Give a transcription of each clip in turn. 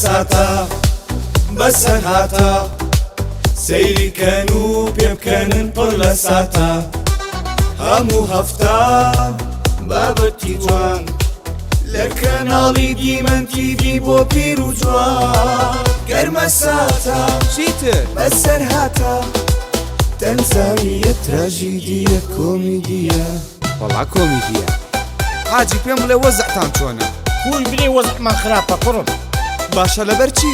ساتا بەسەر هاتە سەیریکەن و پێبکەنن پڕ لە ساتە هەموو هەفتە بابەتی جوان لە کەناڵی دیمەن تیڤی بۆ پیر و جوان گەرمە ساتە چیتر؟ بەسەر هاتە تەنزانیە تراژیدیە کۆمیدیە وەڵا کۆمیدیە حاجی پێم بڵێ وەزعتان چۆنە؟ خوی برێ وەزعمان خراپە کوڕم باشە لەبەر چی؟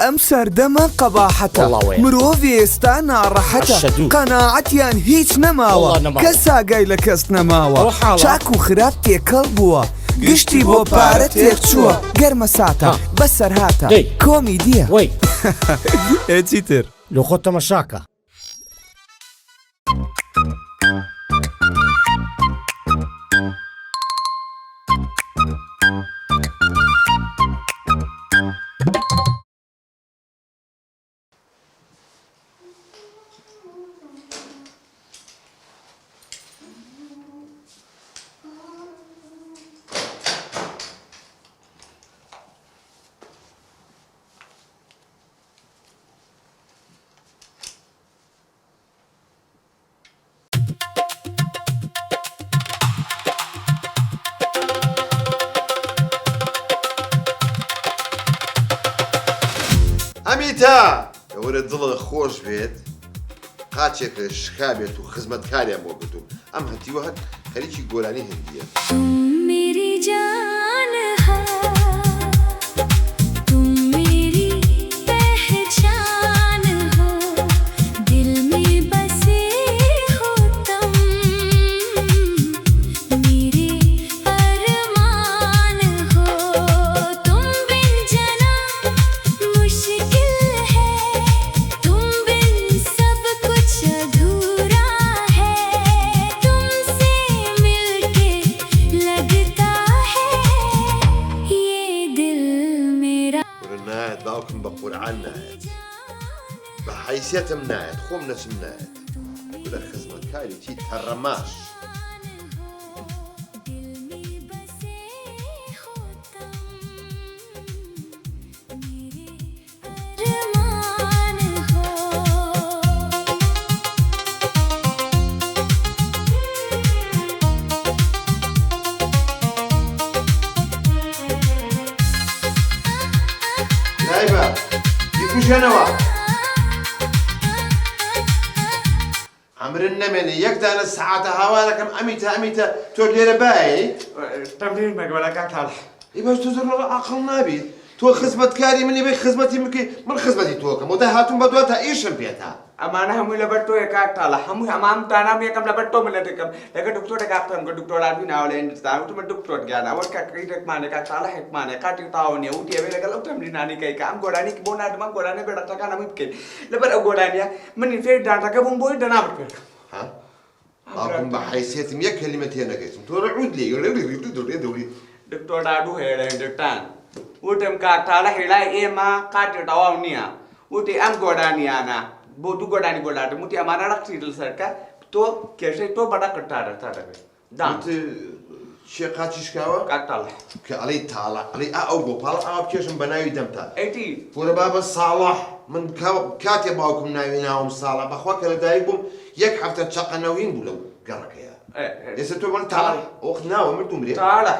ئەم سەردەمە قەباحەتە مرۆڤ ئێستا ناڕەحەتە قەناعەتیان هیچ نەماوە کەس ئاگای لە کەس نەماوە چاک و خراپ تێکەڵ بووە گشتی بۆ پارە تێکچووە گەرمە ساتە بەسەر هاتە کۆمیدیە وەی چیتر؟ لە خۆت تەماشاکە ئەمیتا ئەوەرە دڵە خۆش بێت قاچێکە شکا بێت و خزمەتکاریان بۆ بتوم ئەم هەتیوە هەر خەریکی گۆرانی هەندیە باوکم بە قورعان نایەت بە حیسیەتم نایەت خۆم نەچم نایەت لە خزمەتکاری چی تەڕەماش نایبە بیکوژێنەوە ئەمرن نەمێنێ یەک دانە سەعاتە هاوارەکەم ئەمیتە تۆ لێرە بایی تەمرین مەگەوەلە کاکتاڵە ئی باش تۆ زۆر عەقڵ نابیت تۆ خزمەتکاری منی بێ خزمەتی بکەی من خزمەتی تۆکەم و تا هاتووم بە دواتە ئیشم پێێتە ئەمانە هەمووی لەبەر تۆیە کاکتاڵە هەمووی ئەمام دانام یەکەم لەبەر تۆ من لە دەکەم لەگە دکتۆرە کاکتم کە دکتۆرابی ناوە لە هیندستان وتمە دکتۆر گیانە ئەوە کاکەیتێکمانێ کاکتاڵە هێکمانێ کاتی تاوە نیە وتی ئەوێ لەگەڵ ئەو تەمرینانی کەیکە ئەم گۆرانی بۆ نادمە گۆرانە بێدەقەکان هەمووی بکەین لەبەر ئەو گۆرانیە منی فێر دانتەکە بووم بۆی دەنابڕ پێکەم باوکم بە حیسیەتم یەک کەلیمە تێ نەگەیتم تۆ ڕەعود لێ دەوری دکتۆر دادوو هێرە هندستان وتم کاکتاڵە هێلای ئێمە قاتی تەواو نییە وتی ئەم گۆرانیانە بۆ دوو گۆرانی گۆلاردم وتی ئەمانە ڕەقسی لەسەرکە تۆ کێشەی تۆ بەدەقت تا دەبێت شێ قاچی شکاوە کاکتاڵە کە ئەڵەی تاڵە ئەڵەی ئەو بۆ پاڵ ئاوا بکێشم بە ناوی دەمتا ئەیتی پۆرە بابە ساڵح من کاتێ باوکم ناوی ناوم ساڵە بەخوا کە لەدایک بووم یەک هەفتە چەقەنەوین بوو لەو گەڕەکەیە ئێستا تۆ بڵ تاڵە ئۆخ ناوە مردوم مرێ تاڵە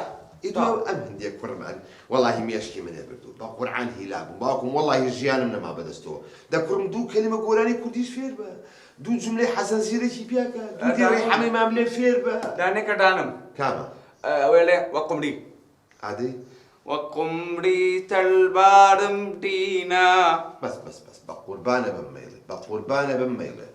ئیتۆ ئەم هەندێک کوڕمان وەڵاهی مێشکی منێ بردو بە قورعان هیلا بووم باوکم وەڵاهی ژیانم نەما بەدەستەوە دەکوڕم دوو کەلیمە گۆرانی کوردیش فێر بە دوو جملەی حەسەن زیرەکی پیاکە دوو دێڕی حەمەیمام لێ فێر بە دانێکە دانم کامە ئەوێڵێ وەقمری عادی وەقمری تەلبارم دینە بەس بە قوربانە بم مەیڵێ بە قوربانە بم مەیڵێ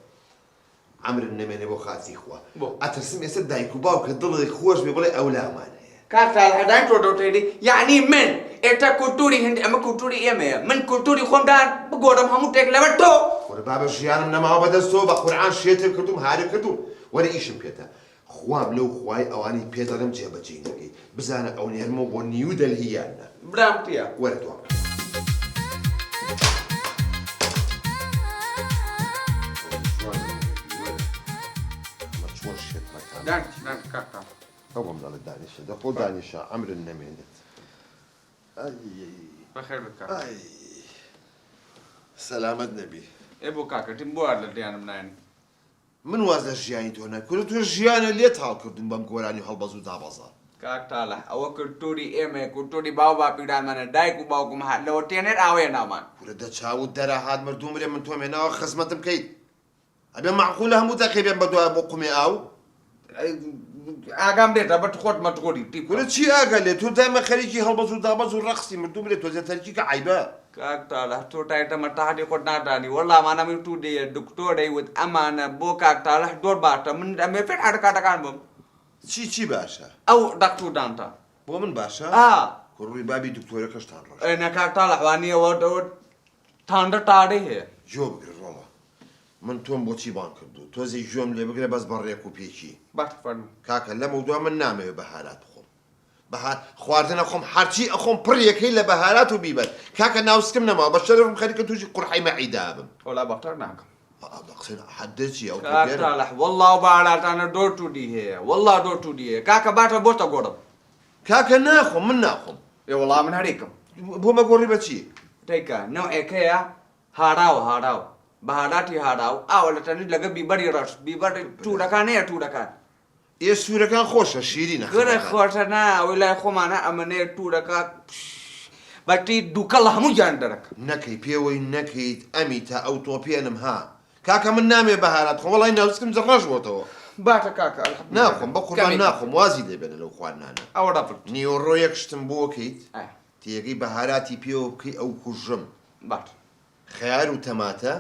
ئەمرم نەمێنێ بۆ خاچی خوا ئەترسم ئێستا دایک و باوکە دڵی خۆش بێ بڵێ ئەو لامانەیە کاکتاڵ هەدای تۆ دۆتێری یعنی من ئێتا کولتوری هەند ئەمە کولتوری ئێمەیە من کولتوری خۆمدان بگۆڕم هەموو تێک لەبەر تۆ وەرە بابە ژیانم نەماوە بەدەستەوە بە قورعان شێتر کردوم هارە کردوم وەرە ئیشم پێێتە خوام لەو خوای ئەوانی پێدەڵم جێبەجێ نەکەی بزانە ئەو نێرمە بۆ نیو دەلهیانە برامتیە وەرە دوام ئەوم دەڵێ دانیشە دەخۆ دانیشە ئەمرن نەمێنێت بخير بك ئای سەلامەت نەبی ئێ بۆ کاکەتیم بۆ لە دیانم نایەن من واز لە ژیانی تۆ نەکرد تۆ ژیانە لێت هاڵکردن بەم گۆرانی هەڵبەز و دابەزار کاک تاڵە ئەوە کلتوری ئێمە کلتوری باو باپیرانمانە دایک و باوکم هات لەوە تێنێر ئاوەیە ناومان کورە دەچاوت دەرەهات مردوو مرێ من تۆم هێناوە خزمەتم بکەیت ئەبێ معقولە هەموو دەقێبێن بەدوای بۆ قومێ ئاو ئاگام دێتە بە خۆت مەتغۆری کورە چی ئاگە لێ تۆ دایمە خەریکی هەڵبەز و دابەز و ڕەقسی مردوو مرێ تۆ زێتەرکی کە عیبە کاک تاڵە تۆ تایتەمە تاهاتی خۆت نادانی وەڵامانەمی تو دێ دکتۆرەی وت ئەمانە بۆ کاک تاڵە دۆر باشە من ئەمێ فێر حرکاتەکان بم چی باشە ئەو دەکتوردانتە بۆ من باشە کوڕووی بابی دکتۆرەکەشتان ڕۆژ نەکاک تاڵە حوانیەوە تاندە تاادەی هەیە جۆ بگرە ڕۆڵە من تۆم بۆچی بان کردو تۆزی ژۆم لێ بگرێ بەس بەڕێک و پێکی باش فەرموو کاکە لەم دووە من نامەوێت بەهارات بخۆم خواردنە خۆم هەرچی ئەخۆم پڕیەکەی لە بەهارات و بیبەر کاکە ناوسکم نەما بە شەرم خەریکە تووشی قورحی مەعیدا بم وەڵا بەختەر ناکەم قسەن حەدەچی ئەو کاکتاڵە وەڵا و بەهاراتانە دۆر توودی هەیە وەڵا دۆر توودی هەیە کاکە باتە بۆتە گۆڕم کاکە ناخۆم من ناخۆم ێ وەڵا من هەریکم بۆ مەگۆڕی بەچی تێکە نەوعێکەیە هاراوە بەهاراتی هاراو ئاوە لە تەنیت لەگە بیبەری ڕەش بیبەری توورەکان هەیە توورەکان ئێ سوورەکان خۆشە شیرینە گەرە خۆشە نا ئەوەی لای خۆمانە ئەمەنەیە توورەکە بەتی دووکەڵ هەموو جان دەرەکە نەکەی پێوەی نەکەیت ئەمی تا ئەو تۆپێنم ها کاکە من نامێ بەهارات خۆ وەڵی ناوسکم جەڕەش بۆتەوە باتە کاکە ناخۆم بە قوربان ناخۆم وازی لێبێنە لەو خواردنانە ئەوە ڕەفت نیوەڕۆ یەکشتم بۆکەیت تێگەی بەهاراتی پێوە بکەی ئەو کوژم بات خیار و تەماتە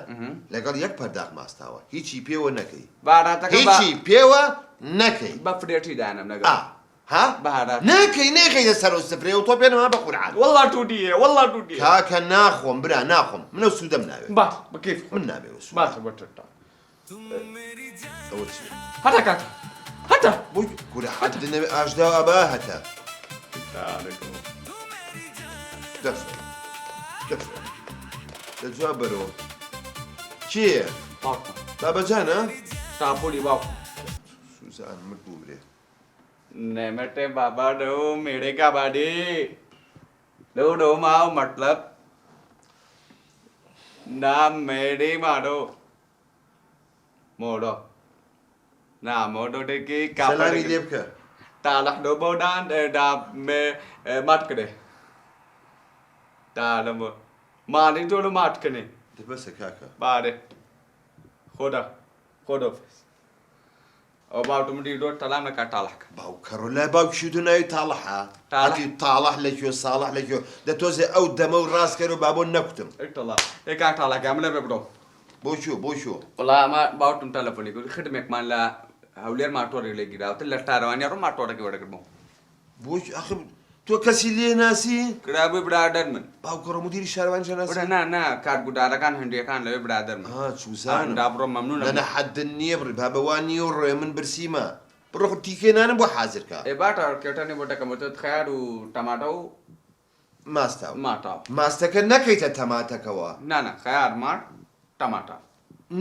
لەگەڵ یەک پەرداخ ماستاوە هیچی پێوە نەکەی باراتەکە هیچی پێوە نەکەی بە فرێتی دانم لەگەڵ ها بەهارات نەکەی نەکەی لەسەر و سفرێ و تۆ پێنەوە بە قورعان وەڵا توودیە وەڵا توودیە کاکە ناخۆم برا ناخۆم منە سوودەم ناوێت بات بکەیف من نابێت سوود باتە بەتتا ئەوە چیە هەتا کاکە هەتا بۆی گورە حەدنەوێ ئاشدا ئەبا هەتا دەجواب بەرەوە کێ بابەجانە تاپۆلی باوکم سوزان مردوو برێ नेमटे बाबा डो मेरे का बाडी डो डो माओ मतलब नाम मेरी मारो मोडो ना मोडो de की سەلامی لێ بکە तालक डो बोडान डा मे मत करे तालम मानी तो मत करे دەبەسە کاکە बारे खोदा ئەو باوتمدی دۆ تەلام نەکات تاڵەکە باوکەڕۆ لای باوکشی دو ناوی تاڵەحە تاڵی تاڵەح لەکوێ ساڵح لەکوێ دەتۆزێ ئەو دەمە و ڕاستکەر و بابۆ نەکوتم ئەیتەڵا ئێکا تاڵەکە من لە بێ بڕۆ بۆ وڵا ئەمە باوتم تەلەفۆنی کرد خدمێکمان لە هەولێر ماتۆڕی لێگیراوتە لە شتارەوانی ڕۆ ماتۆڕێکی وەرەگرمەوە بۆچ ئەخ تۆ کەسی لێ ناسی کرابووی برادەر من باوکەڕۆ مدیری شارەوانی ناسی نا کارگودارەکان هەندێکان لەوێ برادەر من چوزانم دا بڕۆ مەمنونە لەنە حەدن نییە بڕی بابەوانی و ڕێ من برسیمە بڕۆ تیکێنانم بۆ حازرکە ئێ باتە کێتەنی بۆ دەکەمەوە خیار و تەماتە و ماستاو ماتاو ماستەکە نەکەیتە تەماتەکەەوە نانە خیار مار تەماتە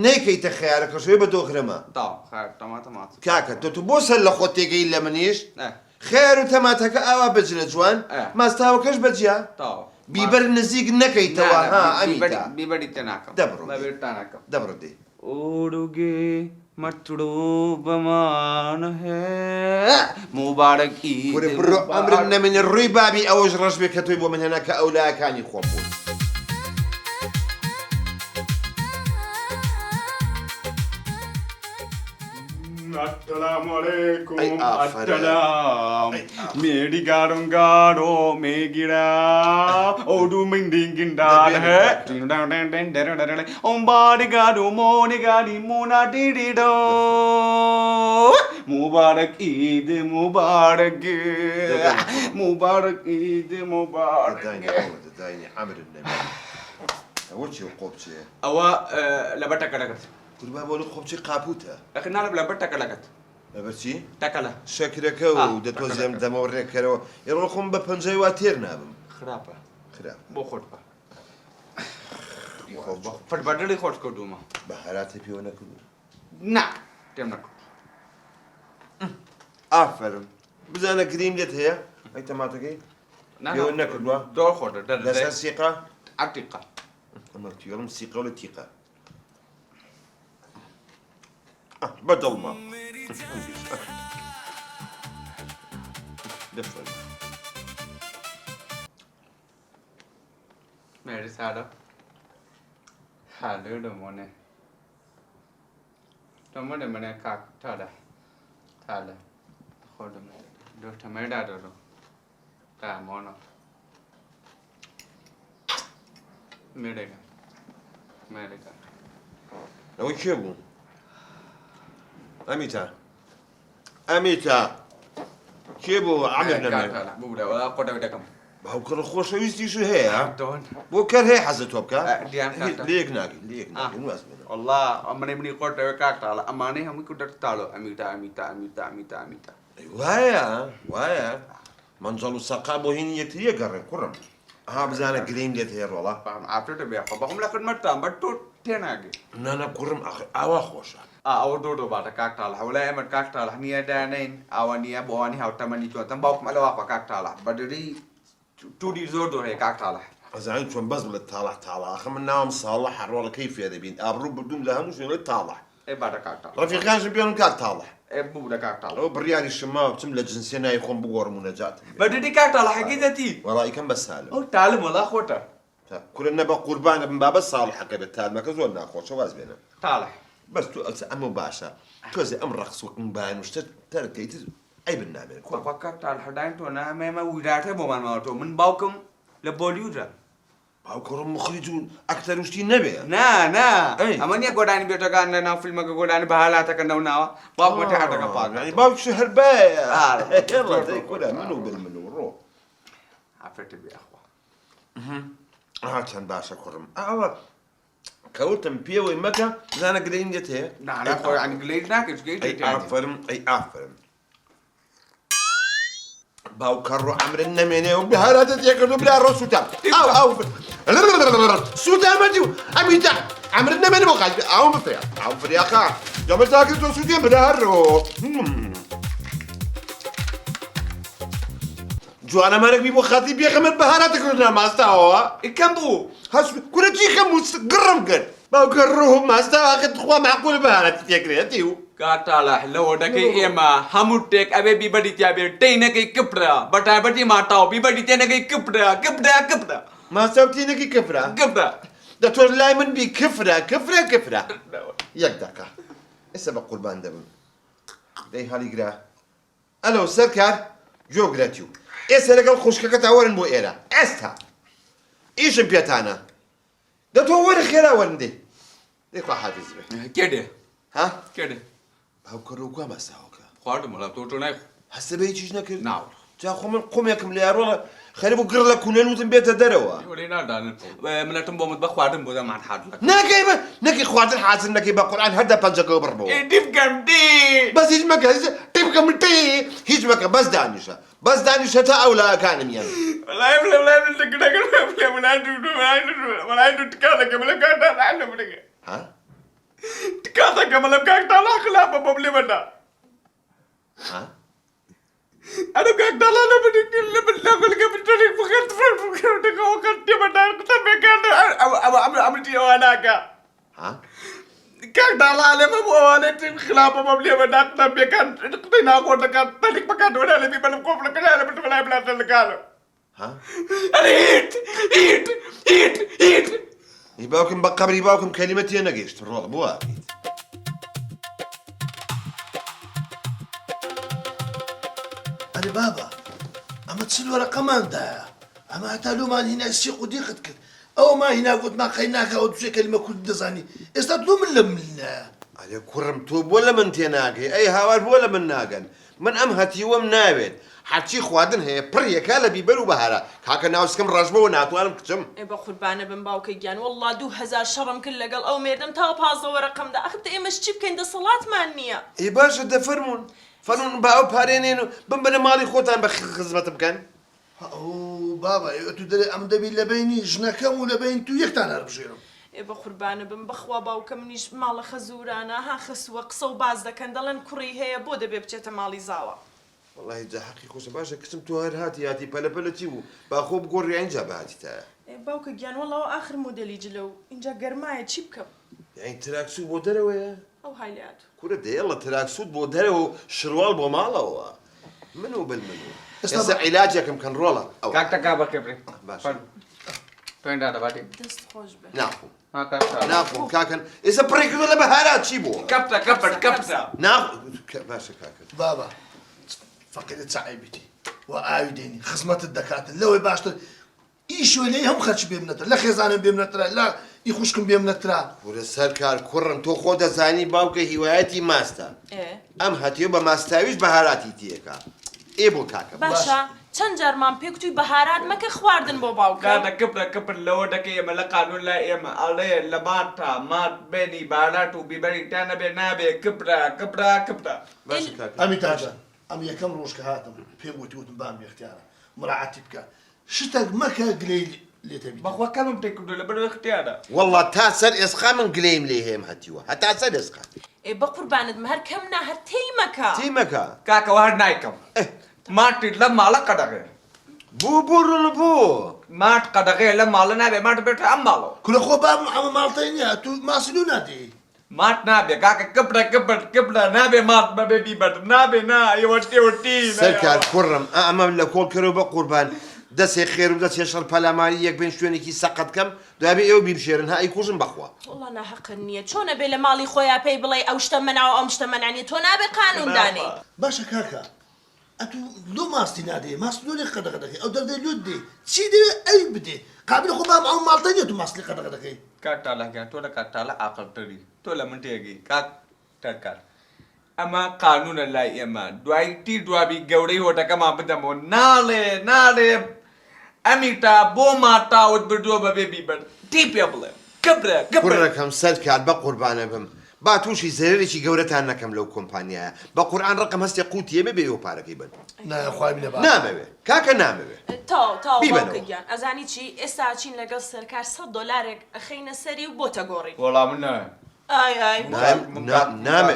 نەیکەیتە خیارەکەشوێ بە دۆخرەمە تاو خیار تەماتە مات کاکە تۆ بۆ سەر لە خۆ تێگەی لە منیش خێر و تەماتەکە ئاوا بەجرە جوان ماستاوەکەش بەجیا تاو بیبەر نزیک نەکەیتەوە ها ئەمیتا بیبەری تێ ناکەم دەبڕۆ بەبێتان ناکەم دەبڕۆ دێ اوڑگے مطلوب ہے مبارک عید وەرە بڕۆ ئەمرم نەمێنێ ڕووی بابی ئەوەش ڕەش بێ کە تۆی بۆ من هێنا کە ئەولایەکانی خۆم بوون السلام علیکم ای آفرین. السلام میری گارم گارو میگیرا اوڈو مندین گندال ہے باری گارو مونی گاری مونا ڈیڈی ڈو مبارک عید مبارک مبارک عید مبارک دەداینی ئەمرم نەمێنێ ئەوە چی قۆبچێ ئەوە لەبەر تەکەلەکەت قوربان بۆ قۆبچی قاپوتە لەکن نالە لەبەر تەکەلەکەت لەبەرچی تەکەلە شەکرەکە و دەتۆزێم دەمەوە ڕێکەرەوە ئێڕۆ خۆم بە پەنجەی وا تێر نابم خراپە خراپ بۆ خۆت بە فەربەردەی خۆش کردومە بەهاراتی پێوە نەکردو نا تێم نەکرد ئافرم بزانە گریم لێت هەیە ئەی تەماتەکەی پێوە نەکردووە دۆ خۆدە لەسەر سیقا عتیقە ئەمە تێڵم سیقە و لە تیقە بەدڵمە دەفەرمە مێری سادە حالێ دەمۆنێ دەمۆنێ منێ کاک تادا تادا خۆدم دۆ تەمەدا دەڕۆ تامۆنە مێرێکە مێرێکە ئەوەی کێ بوو ئەمیتا ئەمیتا کێ بوو عەمر نەمێ بوو وڵا خۆدە دەکەم باوکڕ خۆشەویستیش هەیە دۆن بۆ کەر هەیە حەزە تۆ بکە دیان کاکە. لێک ناگەی لێک ناگەی واز بێنە والله منی خۆتەوە کاکتاڵە ئەمانەی هەمووی کوردە تاڵۆ ئەمیتا وایە وایە منجەڵ و سەقا بۆ هینی یەکتریە گەڕێ کوڕم ئەها بزانە گرین لێت هەیە ڕۆڵە ئافرەتە بێخۆ بەخۆم لە خدمەتتان بە تۆ تێناگەی نانە کوڕم ئاوا خۆشە ئەوە دۆ باتە کاکتاڵ هەولای ئەمە کاکتاڵ هەنیە دانین ئەوە نییە بۆوانی هاوتەمەنی تۆتەم باوکم ئەلەواقە کاکتاڵە بەدەری توودی زۆر دۆ هەیە کاکتاڵە ئەزانین چۆن بەس بڵێت تاڵە تاڵە ئەخە من ناوم ساڵە هەڕۆڵەکەی فێدەبین ئابڕوو بردوم لە هەموو شوێنەوەی تاڵە ئێ باتە کاکتاڵ ڕەفیقانشم پێڵم کاک تاڵە ئێ بوو لە کاکتاڵ ئەوە بڕیاری شماوە بچم لە جنسیە نای خۆم بگۆڕم و نەجات بەدەری کاکتاڵە حەقیقەتی وەڵی کەم بە سالم ئەو تالم وڵا خۆتە کورە نەبە قوربانە بم بابە ساڵ حەقە بێت تالمەکە زۆر ناخۆشە واز بێنە تاڵە بەس تو ئەلسە ئەمە باشە تۆزێ ئەم ڕەخسوەکم بایان وشتە تەرکەیت ئەی بنامێن بابا کاکتاڵ هەداین تۆ نامێمە ویراتە بۆمان ماوەتۆ من باوکم لە بۆلیوودە باوکڕم مخریج و ئەکتەر وشتی نەبێ نا ئەی. ئەمە نییە گۆدانی بێتەکان لە ناو فیلمەکە گۆدانی بە هالاتەکە نەوناوە باوکمە تێهاتەکە ینی پاک باوکش هەر بایە ئارە. کورە من و بن من و ڕۆ ئافرەتە بێخوا چەند باشە کوڕم ئاوە کەوتم پێوەی مەکە زانە گرین دێت هەیە نانە خۆی ئەنی گلەیت ناکەش ئەی ئافرم ئەی ئافرم باوکەڕ و ئەمرن نەمێنێ و بهاراتە تێکرد و برا ڕۆ سووتام ئاو سووتامەدی و ئەمیتا ئەمرن نەمێنێ بۆ قاچ ئاو بفریا ئاو فریاخا جەمە تاکرد تۆ سووتێن برا هەرڕۆ جوانەمانێکی بۆ خاتی بێخەمت بەهاراتە کردنا ماستاوەوە ئیکەم بوو هەست کورەتی خەم و گڕم کرد باوکە ڕۆ ماستاواکە خوا معقولە بەهارەتی تێکرێتی و کاتاڵە لەوە دەکەی ئێمە هەموو تێک ئەوێ بیبەری تیابێت تینەکەی کپرا بەتایبەتی ماتاو بیبەری تێنەکەی کپرا ماستاو تینەکی کەفرا کپرا دە تۆ لای من بی کفرا یەک دەکە ئێستا بە قوربان دەبم دەی هەڵیگرا ئەلۆ سەرکار جۆگرەتی و ئێستا لەگەڵ خوشکەکە تاوەرن بۆ ئێرە ئێستا ئیشم پێتانە دە تۆ وەرە خێرا وەرندەی دەیخوا حافظ بێ کێدێ ها کێدێ باوکەڕ و گوا ماستاوەکە خواردم وڵات تۆ نایخ هەستە بە هیچیش نەکرد ناو جا خۆ من قومێکم لە یاڕۆڵە خەریب و گڕ لە کوونێن وتم بێتە دەرەوە وەڵێ نادانن منەتم بۆ مت بە خواردم بۆ دەمان حاضر ناکەی بە نەکی خواردن حاضر نەکەی بە قورئان هەر دە پەنجەکەوە بڕبەوە دیبکەم دی بەس هیچ مەکە تێبکە من پێ هیچ مەکە بەس دانیشە تا ئەولاکانم یان والله من تکاتەکە مەلەم کاکتاڵە ها تکاتەکە مەلەم کاکتاڵە خلاپە بۆ بلێمەدا ها أنا قاعد طالع لما بتريك فكرت فكرت وقت ما دارك تبي كان عملتي واناك ها قاعد طالع لما بوالد خلافه مبلي ما دارك تبي كان قطينا قوتك تلك مكان ولا اللي بيبان كوفل كلا بتبلا بلا تلقاله ها ايت يباوكم بقبر يباوكم كلمتي انا قيشت الروض بوا أنا بابا أما تسلو رقمان دا أما هتالو ما هنا السيق وديقت كد أو ما هنا قلت ما خيناك أو تسوي كلمة كل دزاني استطلو من لمنا على كرم توب ولا من تناقي أي هوار ولا من ناقن من أمهتي ومنابد حتى خوادن هي بريه كالا بيبلو بهارا كاكا ناوس كم رجبو وناتوالم كتم با قوربانە بم باوکە گیان والله 2000 شەڕم کرد لەگەڵ ئەو مێردم تا پازەوە ڕقمدا ئەخت ئێمەش چی بکەین دەسەڵاتمان نییە إيه باشا دفرمون فرمون باو بارينين بمبنا مالي خوتان بخدمت بكن أو بابا تو دري أم دبي لبيني جنكم ولبين تو يكتان هربجيرم بە قوربانە بم بەخوا باوکە منیش ماڵە خەزوورانە ها خەسووە قسە و باز دەکەن دەڵێن کوڕی هەیە بۆ دەبێ بچێتە ماڵی زاوە والله جا حقی خۆشە باشە کچم تۆ هەر هاتی پەلەپەلە چی بوو باخۆ بگۆڕی ئەینجا بەهاتی تایە باوکە گیان وەڵەوە ئاخر مۆدەلی جلە و اینجا گەرمایە چی بکەم یعنی تراکسوود بۆ دەرەوەیە ئەو هایلات کورە دەیەڵە تراکسوود بۆ دەرەوە و شروال بۆ ماڵەوە من و بل من ئێستا عیلاجێکم کەنڕۆڵە ئەو کاکتەکە بە کێبرێ باش توێندا دەباتی دەست خۆش بێ ناخۆم ها کاکتە ناخۆم کاکەن ئێستا پڕێ کردو لە بەهارات چی بووە کەپتە کەپت کەپتە باشە کاکە بابا فەقیرت سعیبیتی و ئاوی دێنی خزمەتت دەکاتن لەوەی باشتر ئیشوە لێ هەم خەرچ بێ منەتر لە خێزانم بێ منەترا لە ئی خوشکم بێ منەترا کورە سەرکار کوڕم تۆ خۆ دەزانی باوکە هیوایەتی ماستە ئەم هەتیۆ بە ماستاویش بەهاراتی تێکە ئێ بۆ کاکە باشە چەند جارمان پێکتوی بەهارات مەکە خواردن بۆ باوکە کاتە کپر لەوە دەکە ئێمە لە قانون لای ئێمە ئەڵێ لە ماتا مات بێنی بارات و بیبەری تا نەبێ نابێ کپرا باشە کاکە ئەمی تاجان ئەم یەکەم ڕۆژ کە هاتم پێم وتم بام اختیارە مراعاتی بکە شتێک مەکە گلەی لێتەبی بەخوا کەمم پێ کردو لە بەر اختیارە والله تا سەر ئێسقا من گلەیم لێ هێم هەتیوە هەتا سەر ئێسقا بە قوربانت هەر کەم نا هەر تێیمەکە تیمەکە کاکەوە هەر نایکەم ماتی لە ماڵە قەدەغێ بوو بوڕڵ بوو مات قەدەغێ لە ماڵە نابێ مات بێتە ئەم ماڵەوە کولە خۆ بام ئەمە ماڵتەی نییە تو ماسیلو نادێ مات نابێ کاکە کپرا نابێ مات بەبێ بیبەر نابێ نا ئێوەتی سەرکار کوڕم ئەمە لە کۆڵ کەرەوە بە قوربان دەسێ خێر و دەسێ شەڕ پەلاماری یەک بین شوێنێکی سەقەت کەم دوابێ ئێوە بیبشێرن ها ئەیکوژن بەخوا وڵا ناحەقن نییە چۆنە بێ لە ماڵی خۆیان پێی بڵێ ئەو شتە مناوە ئەم شتە منانی تۆ نابێ قانوندانێ باشە کاکە ئەتو لۆ ماستی نادێ ماست لۆ لێ قەدەغە دەکەی ئەو دەردەی لۆ دێ چی دەوێ ئەی بدێ قابل خۆ بام ئەو ماڵتەی نیە تو ماست لێ قەدەغە دەکەی کاکتاڵەکان تۆ لە کاکتاڵە ئاقلتری تۆ لە من تێگەی کاک تەرکار ئەمە قانونە لای ئێمە دوای تی دوابی گەورەی هۆتەکەمان بدەمەوە ناڵێ ئەمی تا بۆ ماتاوت بردووە بەبێ بیبەر تی پێ بڵێ کبرە کوڕەکەم سەرکار بە قوربانە بم با تووشی زەرێکی گەورەتان نەکەم لەو کۆمپانیایە بە قورئان ڕقم هەستی قوتیە ببێ ئەو پارەکەی بن نایخوای بنێ با نامەوێ کاکە نامەوێ تاو بیبەنەوە. باوکە گیان ئەزانی چی ئێستا چین لەگەڵ سەرکار $100 ئەخەینە سەری و بۆتە گۆڕی وەڵام من نایە ئای نامێ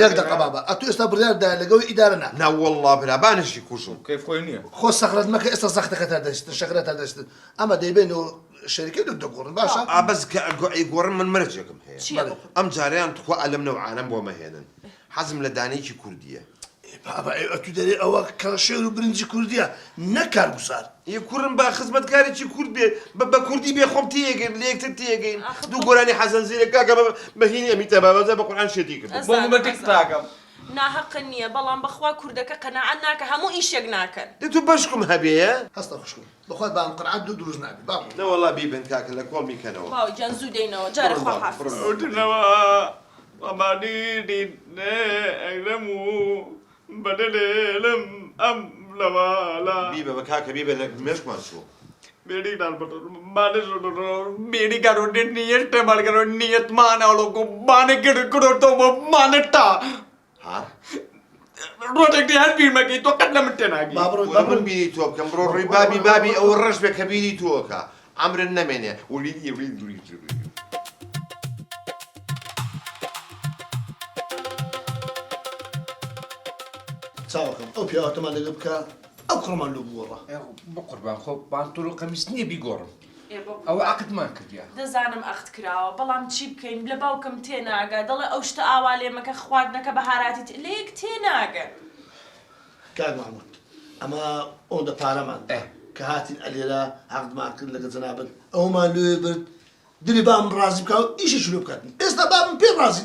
یەک دقە بابا ئەتو ئێستا بڕیاردا لەگەڵ ئیدارە نا ناوەڵڵا برابانشی کوژم کەیف خۆی نییە خۆ سەخرەت مەکە ئێستا سەختەکە تا دەست شەکرە تا دەست ئەمە دەیبێنەوە شەریکەی دوک دەگۆڕن باشە ئابەز گۆڕم من مرجێکم هەیە چییە بۆ؟ ئەم جاریان توخوا ئەلم نەوعانم بۆ مەهێنن حەزم لە دانەیەکی کوردیە بابا ئەتو دەرێ ئەوە کە شێر و برنجی کوردیە نەکار گوسار یە کوڕم با خزمەتکارێکی کورد بێ بە کوردی بێ خۆم تێگەین لە یەکتر تێگەین دوو گۆرانی حەسەن زیرە کاکە بەهینی ئەمیتە بابەزە بە قورئان شێتی کرد بۆ مەتێک تاکەم ناحەقن نییە بەڵام بەخوا کوردەکە قەناعەت ناکە هەموو ئیشێک ناکەن دێ تو بەشکم هەبێە هەستە خوشکم بەخوات بام قەنعات دوو دروست نابێ بابا نەوەڵا بیبن کاکە لە کۆڵ میکەنەوە باو گیان زوو دێنەوە جارە خوا حافظ وتنەوە ئەمانی دینێ ئەگرەم و بەدەلێلم ئەم لەوالا بیبە بە کاکە بیبە لە مێشکمان چوو बेड़ी करो नियत टेबल करो नियत मान वालों को माने करो तो वो माने टा ها रोटेक्ट यार फिर मैं की तो कटना मिटते ना की من بيدي توك كم بروري بابي او الرشبه كبيدي توكا عمر النمنه وليد چاوەکەم ئەو پیاوەتەمان لەگە بکە ئەو کوڕمان لە بووەڕە بقربان خۆ بانتۆ قەمیس نییە بیگۆڕم ئەوە عقدمان کردیا دەزانم ئەخت کراوە بەڵام چی بکەین لە باوکم تێناگە دەڵێ ئەو شتە ئاوا لێمەکە خواردنەکە بەهاراتی لە یەک تێناگەن کاک محمود ئەمە ئەوەندە پارەمان کە هاتین ئەلێرە عقدمان کرد لەگە جەنابەت ئەومان لێ برد دلی بام ڕازی بکە و ئیشی شروع بکاتن ئێستا بابم پێ ڕازی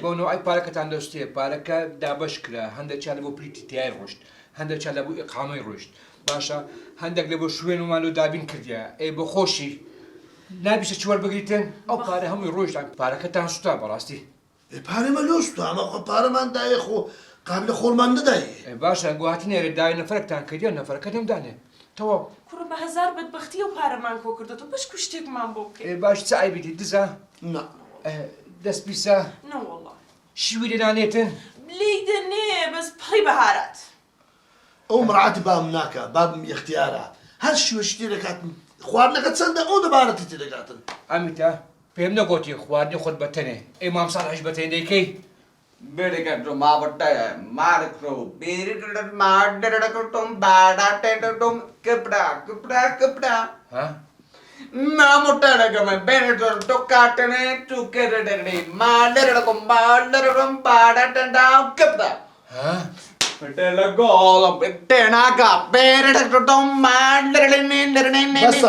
بۆ نەوەی پارەکەتان دەستێ پارەکە دابش کرا هەندێکیان لە بۆ پلیتی تیای ڕۆشت هەندێکیان لە بۆ ئیقامەی ڕۆشت باشە هەندێک لە بۆ شوێن ومان و دابین کردیا ئەی بۆ خۆشی نابیشە چوەر بگریتن ئەو پارە هەمووی ڕۆژتان پارەکەتان سوتا بەڕاستی پارێمە لۆستو ئەمە پارەمان دایە خۆ قابلە خۆڵمان نەدایە باشە گوهاتی نێرە دای نەفرەکتان کردیا نەفرەکە دەمدانێ تەواو کوڕە بە هەزار بەدبەختی و پارەمان کۆ کردەوە بەشکو شتێکمان بۆ بکەین باش چ ئایبیتی دزە نا دەست پیسە نەوەڵڵا شیوی لێنانێتن لێیدە نێ بەس پڕی بەهارات ئەو مڕعاتی بام ناکە بابم اختیارە هەر شوێشی تێ دەکاتن خواردنەکە چەندە ئەو دەبارەتی تێ دەکاتن ئەمیتە پێم نەگۆتی خواردنی خۆت بەتەنێ ئەی مامساڵ هەش بەتەن دەیکەی Berikatu mabata markro berikat madaratum bada tendatum kepda ها Namutarakum berikat tokatane tukere madarakum bada tenda kepda ها Petela golam petenaga berikatum madarane بس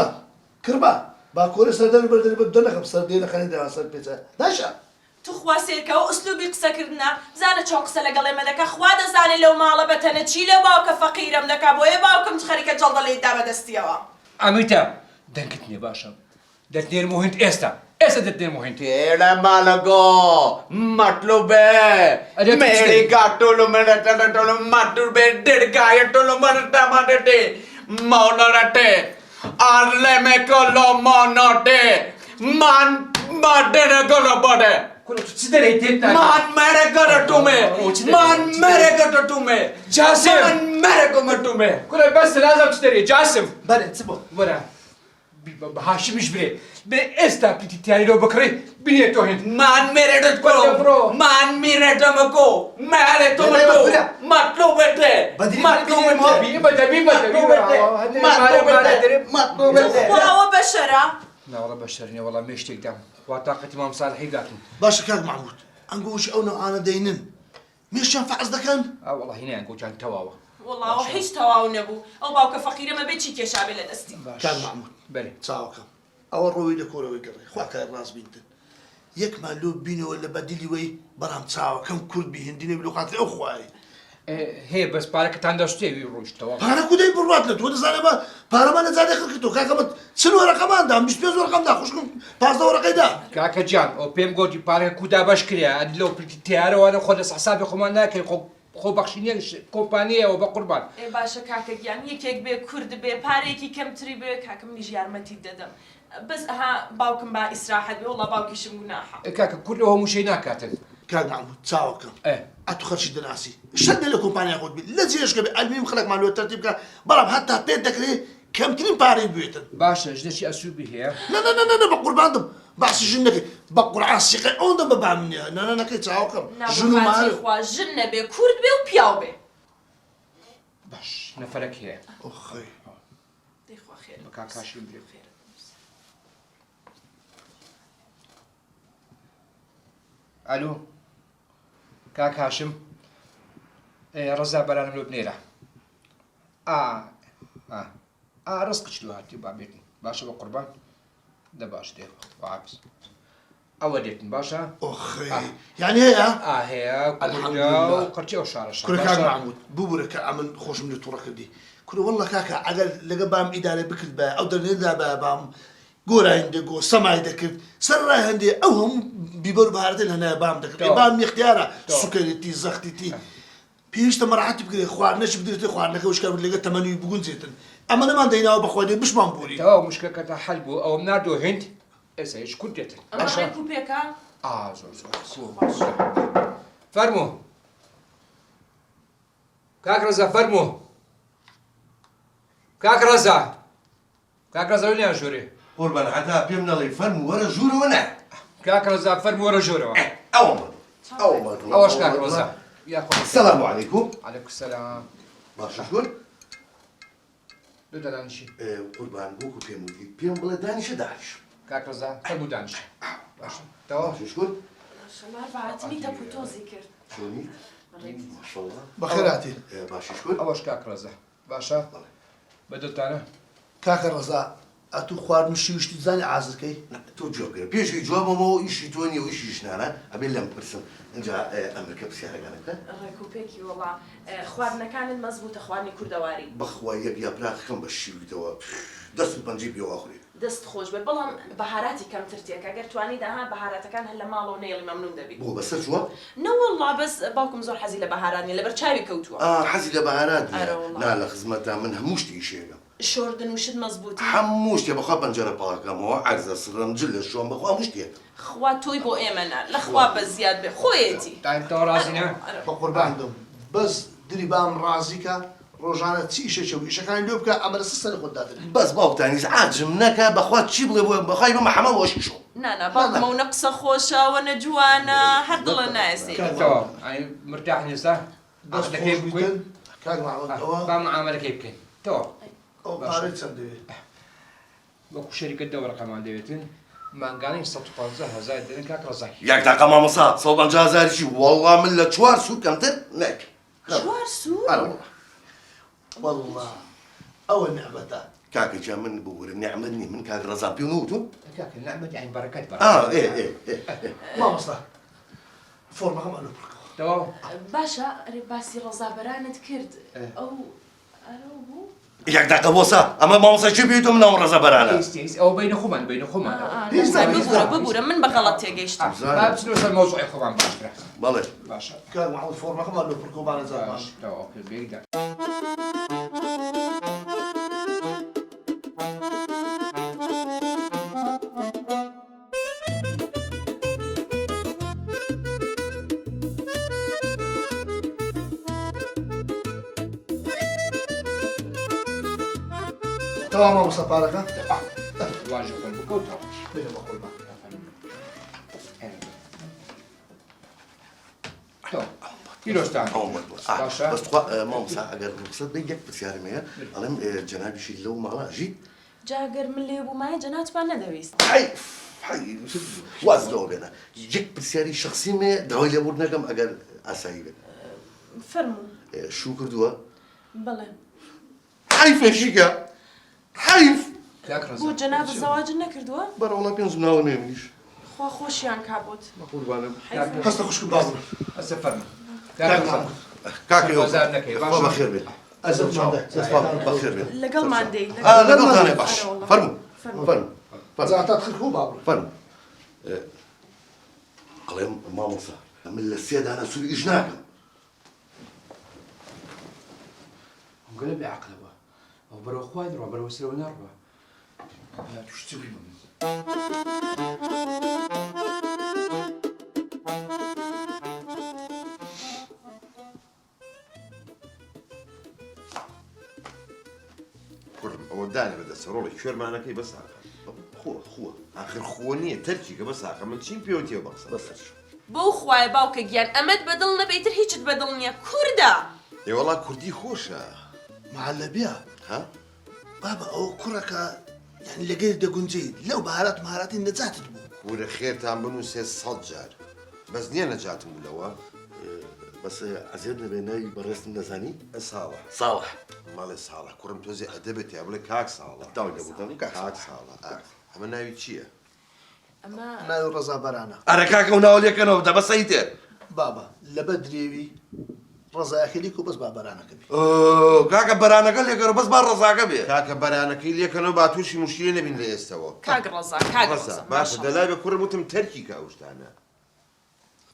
كربا باكوري سردان بردن بدنا خب سردين خلينا دراسة بيتا داشا توخوا سيركە و ئوسلوبی قسەکردنا بزانە چۆن قسە لەگەڵ ئێمە دەکا خوا دەزانێت لەو ماڵە بەتەنە چی لە باوکە فەقیرم دەکا بۆیە باوکم خەریکە جەڵدە لێدا بەدەستیەوە ئەمیتا دەنگتنی باشە دەتنێر مهند ئێستا دەتنێر مهند Tera malago matlube meri gatulu menata tolu matube dirgaya tolu menata matete monarate arle me kolo monote man madere kolo bode كنت تسدر هيتين man mere kolo tume man mere kolo tume جاسم man mere kolo tume كل بس لازم تشتري جاسم بله تبو ورا هاشم مش بري استا بتي تاني لو بكري بني توهن man mere kolo man mere tamako mere tomato matlube خواوە بەشەرە لا والله بشرني والله مشتي قدام وطاقتي ما مصالحي قاتل باشا كاك محمود انقوش اونا انا دينن مش ينفع قصدكن اه والله هنا نقول كان تواوا وڵاوە هیچ تەواو نەبوو ئەو باوکە فەقیرەمە بێت چی کێشابێ لە دەستی كاك محمود بلي تساوكم او الروي لكوره ويقري خواك الراس بنتن يك ما لو بيني ولا بديلي وي برام تساوكم كل بيهنديني بلغات اخواي هي بس بالك تاندشتي روش تواوا بارا كودي بروات لت ودا زانبا بارا ما نزادي خلكتو كاكا سنو رقم دا مش بيز رقم دا خوشكم باز دور قيدا كاكا جان او بيم قولي بالك كودا بشكريا ادي لو بتي تيارو وانا خلص حسابي خمانا كي خو بخشيني كومبانيه وبقربان ئێ باشە کاکە گیان یەکێک بێ کورد بێ پارێکی کەمتری بێ کاکەم نیژ یارمەتی دەدەم بەس ئەها باوکم با ئیسراحەت بێ وڵا باوکیشم گوناحە كاكا كله مش هنا كاتل كاك محمود تساوكم ايه اتو خرشي دناسي شد لكم باني خود بي لازم يشكي المهم خلق مع الترتيب كان برام حتى بيت دكري كم تلين باري بيوتن باشا جدشي اسوبي هي لا بقول بعضهم بحس جنك بقول عاصقي اون ما بعمل لا كي تساوكم جنو مال خوا ژنە بێ کورد بێ و پیاو بێ باش نفرك هي اخي دەیخوا خێر كاكاشي بلي الو كاك هاشم ايه رزا برانم لو بنيرة رزقك شلو هاتي بابيتني باشا بقربان ده باش ديخ وعابس اوديتن باشا اخي يعني هي هي الحمد لله وقرتي وشارش كل كاك محمود بوبرك عمل خوش من الطرق دي كل والله كاكا عقل لقى بام اداره بكل با او درنا بام قورا عندي قو سماي دكت سر عندي اوهم بيبر بهارتين هنا بام دكت بام اختيارا سكرتي زختي بيش تمرحت بكري خوارناش بدرتي خوارنا وش كان لقى 8 بقول زيتن اما انا ما عندنا بخوادي مش منبوري تو مشكله كتا حلبو او منادو هند اسا ايش كنت جت ئەمە ڕێکوپێکە زور فرمو كاك رزا فرمو كاك رزا وين يا جوري قربان حتى بيمنا لي فرم ورا جوري وانا كاك رزا فرمو ورا جوري اول ما اواش كاك رزا يا خويا السلام عليكم عليكم السلام باشا شكون دو دانشي قربان بوكو بيم بلا دانش دانش كاك رزا فرمو دانشي باشا تو باشا شكون شەمار بەعاتنی تەپوتۆزی کرد شوني ما شاء الله بخيراتي باشا شكون اواش كاك رزا باشا بدلت انا كاك الرزاق اتو خوار مشي وش تزاني عازكي تو جواب كده بيجي جواب مو ايش يتوني وايش يشنانا ابي لم برسم انجا امريكا بسيارة كانت ڕێکوپێکی وڵا خواردنەکانت مەزبوطە خواردنی کوردەواری بخوا يا براخم بشي تو درس بنجيب يو اخري دەست خۆش بێ بەڵام بەهاراتی کەمتر تێک ئەگەر توانی داها بەهاراتەکان هەر لە ماڵەوە نێڵی مەمنون دەبی بو بس شو نەوەڵڵا بەس باوکم زۆر حەزی لە بەهارانی لەبەر چاوی کەوتووە حزي لبهارات والله. لا لا خدمتها منها مش تيشيغا شۆردن وشت مەزبوطی حموش يا بخوا بنجرة باكا مو عرزة سرم جل شو بخوا مش تيك خوا تۆی بۆ ئێمەنا لەخوا بە زیاد بێ خۆیەتی تعال تو رازينا بقربان دم بس دري بام رازيكا ڕۆژانە چی ئیشەکە و ئیشەکانی لێ بکە ئەمە لەسەر سەری خۆت دادن بەس باوکتانی عاجم نەکە بەخوا چی بڵێ بۆ بەخوای بمە حەمە وەشیشۆ نانا باڵمە و نەقسە خۆشەوە نەجوانە هەر دڵە نایسێ تەوا مرتاح نیستا دەکەی بکوین کاک مەحموود با معاملەکەی بکەین تەوا ئەو پارەی چەند دەوێت وەکو شەریکە دەوەڕقەمان دەوێتن مانگانەی 150,000 دەرن کاک ڕزای یەک تاقە مامەسا 150,000 وەڵڵا من لە 4 سوود کەمتر نەک چوار سوود والله ئەوە نعمەتە کاکەجا من بوورە نعمەتنی من کاک ڕەزان پێ نوتون کاکە نعمەت یعنی بەرەکەت مامۆستا فۆرمەکەمان لێ بکەوە تەوا باشە ئەرێ باسی ڕەزابەرانت کرد ئەو ئەرە بوو یەک تاقە بۆسا ئەمە مامەسا چی پێیتۆ منەوە ڕەزە بەرانە ئەو بینە خۆمان بینە خۆمان ببوورە من بەغەڵەت تێگەیشتم با بچنەوە سەر مۆزوعی خۆمان باشترە بەڵێ باشە کاک مەحموود فۆرمەکەمان لێ بکەوە بانەزانمان باش تەوا کرد بێگدا تەوا مامۆستا پارەکە واژە خۆن بکەوتەوە بێنە بە خۆلمان پیرۆستان باشە بەس مامەسا ئەگەر ڕوخسەت بێ یەک پرسیارم هەیە ئەڵێم جەنابیشی لەو ماڵە ژیت جاگەر من لێ بوومایە جەناتمان نەدەویست واز لەوە بێنە یەک پرسیاری شخصیمێ داوای لێبوردنەکەم ئەگەر ئاسایی بێت فەرموو شو کردووە بەڵێ حیفێشیکە حیف کاک بۆ ڕزا جەناب زەواجن نەکردووە بەرەوەڵا پێنج ناوە نێمنیش خوا خۆشیان کابوت قوربانم هەستە خوشکم بابڕ ئەسە فەرمە کاک مەحموود کاکە بازار نەکەی خوا بەخێر بێت ئەزم چاندە بەخێر بێت لەگەڵمان دەی لەگەڵتانێ باش فەرموو فەرموو زاتات خرخۆ بابڕ فەرموو ئەڵێم مامۆسا من لە سێدانە سوور ئیش ناکەم گەلە بێعقلەوە ئەو بەرەوە خوای دڕوا بەرەوە سرەوە ناڕوە توشتی بووی من کوڕم ئەوە دانێ بەدەستە ڕۆڵی کوێرمانەکەی بەساکە خۆ ئاخر خۆ نییە تەرکیکە بەساکە من چیم پێوتیەوە بەقسە بەو خوایە باوکە گیان ئەمەد بەدڵ نەبێتتر هیچت بەدڵ نییە کووردا ئێوەڵا کوردی خۆشە معلەبیە ها بابا ئەو کوڕەکە یعنی لەگەری دەگونجێت لەو بەهارات مهارەتی نەجاتت بوو کوورە خێرتان بنووسێ 100 جار بەس نییە نەجاتم بوو لەوە بەس عزیێت لەبێنەی بەڕێستم نەزانی ساڵە ساڵح ماڵێ ساڵە کوڕم تۆزێ ئەدەبێت یا بڵێ کاک ساڵە داوای لێبوردنی کاک ساڵە ئەمە ناوی چییە؟ ئەمە ناوی ڕەزابەرانە ئەرە کاکە و ناوە لێکەنەوە دەبەسەی تێ بابا لەبەر درێوی ڕەزایەکەلی و بەس بابەرانەکە بی کاکە بەرانەکە لێکەرە بەس با ڕەزاکە بێ کاکە بەرانەکەی لێکەنەوە با تووشی مشکلێ نەبین لە ئێستەوە کاگ ڕەزا کاگ ڕەزا باشە دەلای بە کوڕم وتم تەرکی کە ئەو شتانە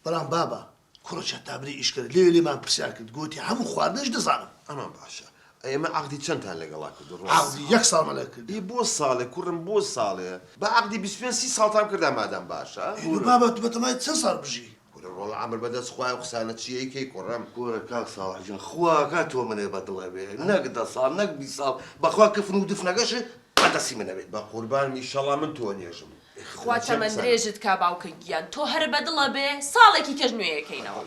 بەڵام بابا کوڕە تابری ئیشکرد لێ لێمان پرسیار کرد گوتی هەموو خواردنش دەزانم ئەمان باشە ئێمە عەقدی چەندتان لەگەڵا کرد عەقدی یەک ساڵمان لە کرد بۆ ساڵێ کوڕم بۆ ساڵێ بە عەقدی 25 ساڵتان کردا مادام باشە بابا تو بەتەمای چەند ساڵ بژی کوڕە ڕۆڵ عەمر بەدەست خوای و قسانە چیەکەی کوڕم گۆرە کاک ساڵحجان خوا کا تۆ منێ بەدڵە بێ نەک 10 ساڵ نەک 20 ساڵ بەخوا کفن و دفنەکەش بەدەستی منە بێت بە قوربان میشەڵا من تۆ نێژم خوا چەمەند درێژت کا باوکە گیان تۆ هەر بەدڵە بێ ساڵێکی کەژ نوێیەکەینەوە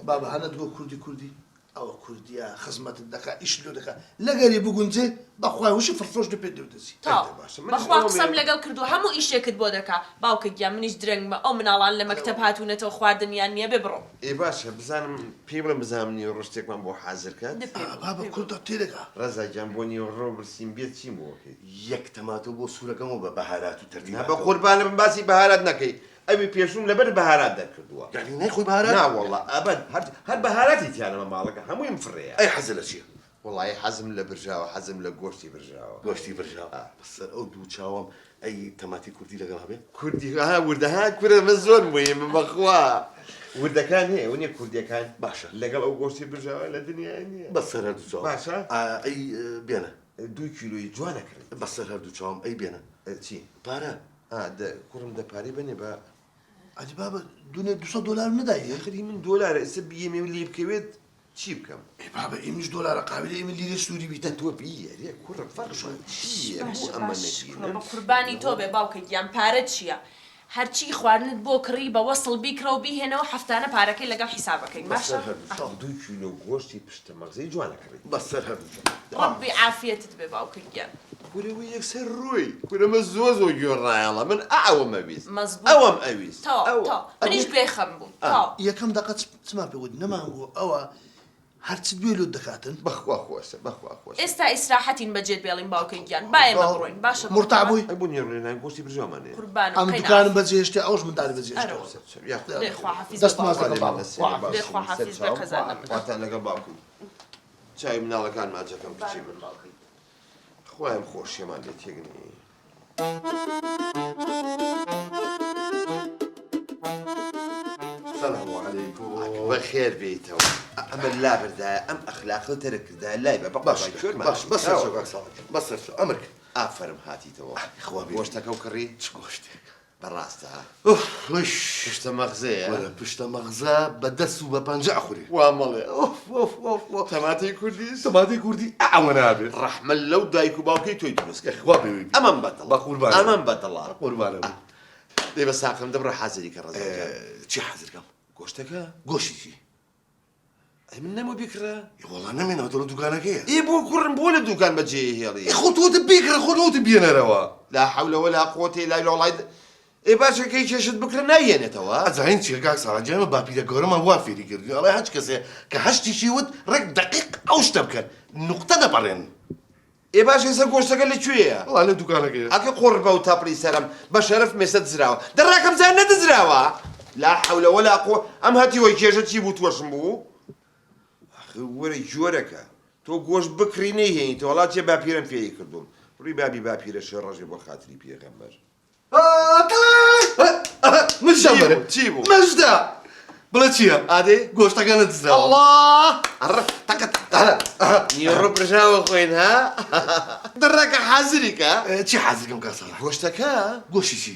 بابا هەنت بۆ کوردی ئەوە کوردیە خزمەتت دەکا ئیش لێ دەکا لەگەری بگونجێ بەخوای وشی فرفرۆش دەپێ دەوتەسی تا بەخوا قسەم لەگەڵ کردو هەموو ئیشێکت بۆ دەکا باوکە گیان منیش درەنگمە ئەو مناڵان لە مەکتەب هاتوونەتەوە خواردنیان نییە بێ بڕۆ ئێ باشە بزانم پێی بڵێم بزانم نیوە ڕشتێکمان بۆ حازر کات بابا کوردە تێدەکا ڕەزا گیان بۆ نیوە ڕۆ برسیم بێت چیم بۆکەی یەک تەماتۆ بۆ سوورەکەمەوە بە بەهارات و تەردی بە قوربانە من باسی بەهارات نەکەی ئەوی پێشوم لەبەر بەهارات دەرکردووە یعنی نەیخۆی بەهارات ناوەڵڵا ئەبەد هەر بەهاراتی تیانەمە ماڵەکە هەموویم فڕەیە ئەی حەزە لە چییە وڵی حەزم لە برژاوە حەزم لە گۆشتی برژاوە گۆشتی برژاو بەسەر ئەو دوو چاوم ئەی تەماتی کوردی لەگەڵ هەبێ کوردی وردەها کورە من زۆر بۆیە من بەخوا وردەکان هەیە ونیە کوردیەکان باشە لەگەڵ ئەو گۆشتی برژاوە لە دنیای نییە بەسەر هەردوو چاوم باشە ئەی بێنە 2 کیلۆی جوانەکرد بەسەر هەردوو چاوم ئەی بێنە چی پارە کوڕم دەپاری بنێ بە ئەدی بابا دونێ $200 نەدایە خری من دۆلارە ئێستا بیەمێ لێ بکەوێت چی بکەم؟ بابا ئێمیش دۆلارە قابلی ئێمە لیرە سووری بیتە تۆ بیەرێ کوڕم فەرشۆن چییە بۆ ئەمە نەگیرن؟ بە قوربانی تۆ بێ باوکە گیان پارە چییە؟ هەرچی خواردنت بۆ کڕی بە وەسڵ بیکڕە و بیهێنەوە هەفتانە پارەکەی لەگەڵ حیسابەکەی باشە؟ 2 کیلۆ گۆشتی پشتە مەغزەی جوانەکەی بەسەر هەردوو ڕەبی عافیەتت بێ باوکە گیان کورەوەی یەکسەر ڕووی کورەمە زۆر گوێڕایەڵە من ئەوەمە ویست مەزبوط ئەوەم ئەویست تا منیش بێخەم بوو تا یەکەم دقت چما پێ وت نەمان بوو ئەوە هەرچ دوێ لۆ دەکاتن بەخوا خۆشە بەخوا خۆش ئێستا ئیسراحەتین بەجێت بێڵین باوکە گیان با ئێمە بڕۆین باشە مرتابووی ئەبوو نیێڕێنان گۆشتی برژۆمانێ قوربانم ئەم دوکانم بەجێشتێ ئەوش منداڵی بەجێشتەوە لێخوا حافیز دەست بە ماز باوکە. لەگەڵ لێخوا حافیز بە خەزانە واتان لەگەڵ باوکم چای مناڵەکان ماجەکەم بچی من خۆیان خۆشیەمان لێ تێگنی سلام علیکم بەخێر بێیتەوە ئەمە لابردایە ئەم ئەخلاقە تەرە کردای لای بە باش بەسەر ئەمرک ئافرم هاتیتەوە خوا بێ. گۆشتەکە و کڕی چ گۆشتێک بەڕاستە خوش پشتە مەغزەیە وەرە پشتە مەغزە بە دەست و بە پەنجە خوری وا مەڵێ تەماتەی کوردی تەماتەی کوردی ئەوە نابێت ڕەحمە لەو دایک و باوکەی تۆی دروستکە خوا بێوی ئەمەم بەدڵ بە قوربان. ئەمەم بەدڵە قوربانە دێ بە ساقم دەبڕە حەزری کە ڕزەکە چی حەزرکەم گۆشتەکە گۆشتی ئەی من نەمە بیکرا وەڵا نەمێنەوە تۆ لە دوکانەکەیە ئی بۆ کوڕم بۆ لە دوکان بەجێ هێڵی خۆتۆتە بیکرە خۆتۆتە بێنەرەوە لا حول ولا قوة إلا بالله ئێ باشە کەی چێشت بکرە نایێنێتەوە ئەزاین چێگا ساڵجێمە باپیرە گەورەمان وا فێری کردی ئەڵێ هەچ کەسێ کە هەشتیشی وت ڕێک دقیق ئەو شتە بکەن نوقتە دەپەڕێن ئێ باش ێستا گۆشتەکە لەکوێیە وڵا لە دوکانەکەیە ئەکە قڕ بە و تاپڵی سەرم بە شەرف مێسە دزراوە دەڕاکەم زان نەدزراوە لا حول ولا قوة ئەم هەتیوەی کێشە چی بوو توەشم بوو وەرە جۆرەکە تۆ گۆشت بکڕی نەیهێنیتەوە وڵات چێ باپیرم فێری کردوم ڕووی بابی باپیرە شێ ڕەژێ بۆ خاتری پێغەمبەر من شەمبەرە چی بوو مەژدا بڵێ چییە ئادێ گۆشتەکە نەدزراوە الله ئەڕە تەقەت نیڕۆ پرژاوە خۆین ها دەڕاکە حازریکە چی حەزیکەم کاسەڵە گۆشتەکە گۆشتی چی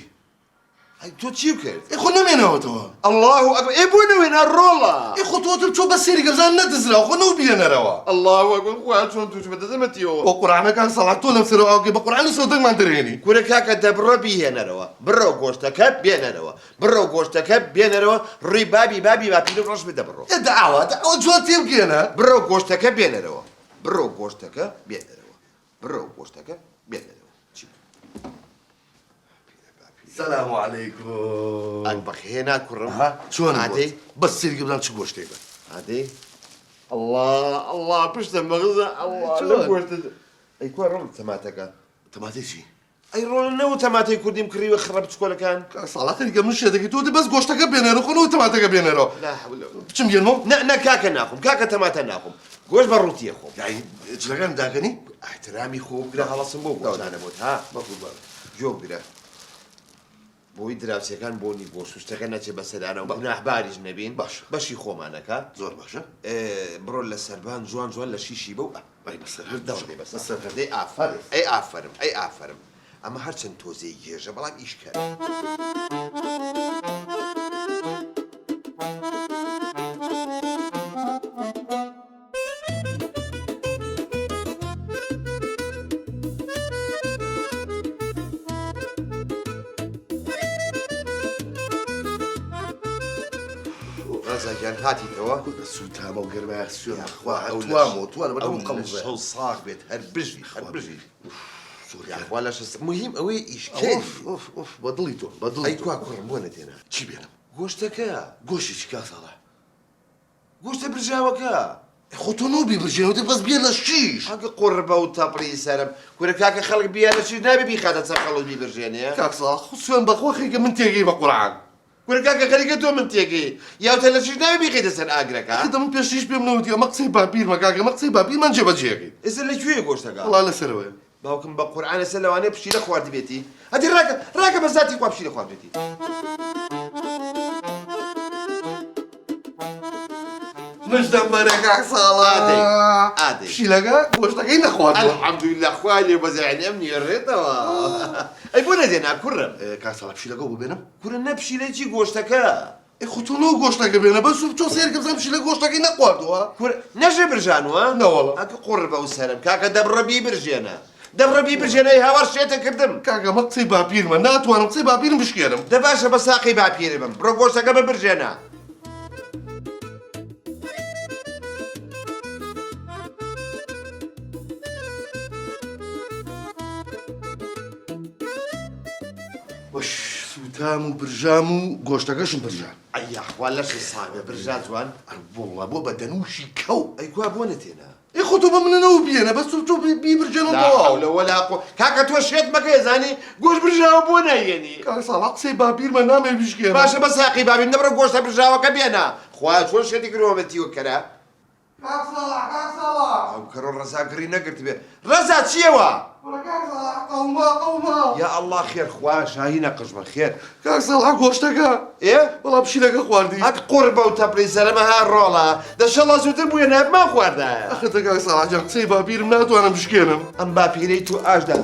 تۆ چی کرد خۆ نەمێنەوەتەوە الله ئەکبەر ئێ بۆ نەوێنە ڕۆڵە خۆ تۆتم چۆ بە سێری گەزان نەدزراوە خۆ نەو بێنەرەوە الله ئەکبەر خوا چۆن توش بەدەزەمەتیەوە بۆ قورآنەکان سەڵات تۆ لەم سەرەوە ئاوگەی بە قورآن و سەودەنگمان دەرێنی کورە کاکە دەبڕۆ بیهێنەرەوە بڕۆ گۆشتەکە بێنەرەوە بڕۆ گۆشتەکە بێنەرەوە ڕووی بابی باپیرە ڕۆژ بدەبڕۆ داوە ئەو جوان تێ بگێنە بڕۆ گۆشتەکە بێنەرەوە بڕۆ گۆشتەکە بێنەرەوە بڕۆ گۆشتەکە بێنەرەوە سلام علیکم بەخێنا کوڕم چۆن ئادەی بەس سێری گەبران چ گۆشتێک بە ئادەی الله پشتە مەغزە ئەی کوا ڕۆڵ تەماتەکە تەماتی چی ئەی ڕۆڵ نەوە تەماتەی کوردیم کڕیوە خڕە بچکۆلەکان ساڵاتێک گەم شێدەکەی تۆ بەس گۆشتەکە بێنەرە خۆنەوە تەماتەکە بێنەرەوە بچم گێنمەوە نە کاکە ناخۆم کاکە تەماتە ناخۆم گۆشت بە ڕوتیە خۆم جلەکان داکەنی احترامی خۆ بگرە هەڵەسم بۆ گەودانەبوت ها بەقوربان جۆ بگرە بۆی دراوسەکان بۆنی بۆ سوستەکە نەچێ بەسەرانە و گوناحباریش نەبین باش بەشی خۆمانەکە زۆر باشە بڕۆ لە سەربان جوان جوان لە شیشی بەو بەسەر بەسەر هەردەی ئافرم ئەی ئافرم ئەی ئافرم ئەمە هەرچەند تۆزەی گێژە بەڵام ئیشکە ڕزەگیان هاتیتەوە سوتامە و گەرمای سوێن خوا ئەو توانە بەدەم قەڵزە شەو ساغ بێت هەر بژی یاخوا لەش مهم ئەوەی ئیشکەی بە دڵی تۆ بە دڵی ئەی کوا کوڕم بۆ نەتێنە چی بێنم گۆشتەکە گۆشتی چی کاساڵە گۆشتە برژاوەکە خۆ تۆ نۆبی برژێنەوە بەس بێ لە شیش ئەگە قڕ بە و تەپڕی سەرم کورە کاکە خەڵک بیا لە چی نابێ بیخاتە سەر خەڵک بیبرژێنێ کاکساڵ سوێن بەخۆ خێکە من تێگەی بە قورعان کورە کاکە خەریکە تۆ من تێگەی یاوتە لە چیش نابێ بیخیتە سەر ئاگرەکە دەم پێشیش پێم نەوتی ئەمە قسەی باپیرمە کاکە ئەمە قسەی باپیرمان جێبەجێەکەی ئێستا لەکوێیە گۆشتەکە وڵا لەسەرەوەیە باوکم بە قورعانە سەر لەوانەیە پشیلە خواردبێتی ئەدی ڕاکە بە زاتی خوا پشیلە خواردبێتی مژدەم بەرە کاکساڵە ئادەی پشیلەکە گۆشتەکەی نەخواردووە الحەمدولillah خوا لێ بەزایانی ئەم نیێڕێتەوە ئەی بۆ نەدێنا کوڕم کاساڵە پشیلەکە بوو بێنم کوڕە نە پشیلەیەکی گۆشتەکە خۆ تۆ لەو گۆشتەکە بێنە بەس و تۆ سێرکە بزانم چی لە گۆشتەکەی نەخواردووە نەژێ برژانوە نەوەڵە ئەکە قوڕ بە و سەرم کاکە دەبڕەبی برژێنە دەبڕەبی برژێنەی هاوار شێتە کردم کاکە مە قسەی باپیرمە ناتوانم قسەی باپیرم بشکێنم دە باشە بە ساقی باپیرە بم بڕۆ گۆشتەکە بە برژێنە وەش سوتام و برژام و گۆشتەکەشم برژان ئەیاخوا لەشی ساغێ برژا جوان بۆڵە بۆ بەدەنوشی کەو ئەیکوا بۆ نەتێنە خۆ تۆ بە منەوە بێنە بەس تۆ بیبرجێنەوە تەواو لە وەلاقۆ کاکە تۆ شێت مەکەی زانی گۆشت برژاوە بۆ نایێنی کاکە ساڵا قسەی باپیرمە نامێ بشکێنە باشە بە ساقی بابین دەبڕە گۆشتە برژاوەکە بێنە خوا چۆن شێتی کردەوەبەتیوە کەرە ئەو کەڕۆ ڕەزا گڕی نەگرت بێ ڕەزا چیەوە؟ یا ئەڵڵا خێر خوا شاهی نەقژمە خێر کاک ساڵا گۆشتەکە وەڵام پشیلەکە خواردی ئەت قوڕ بە و تەپڕی سەرمە ها ڕۆڵە دەشەڵا زووتر بووە نەبمان خواردایە ئەخەتە کاک ساڵا جان قسەی باپیرم ناتوانم بشکێنم ئەم باپیرەی تو ئاشدا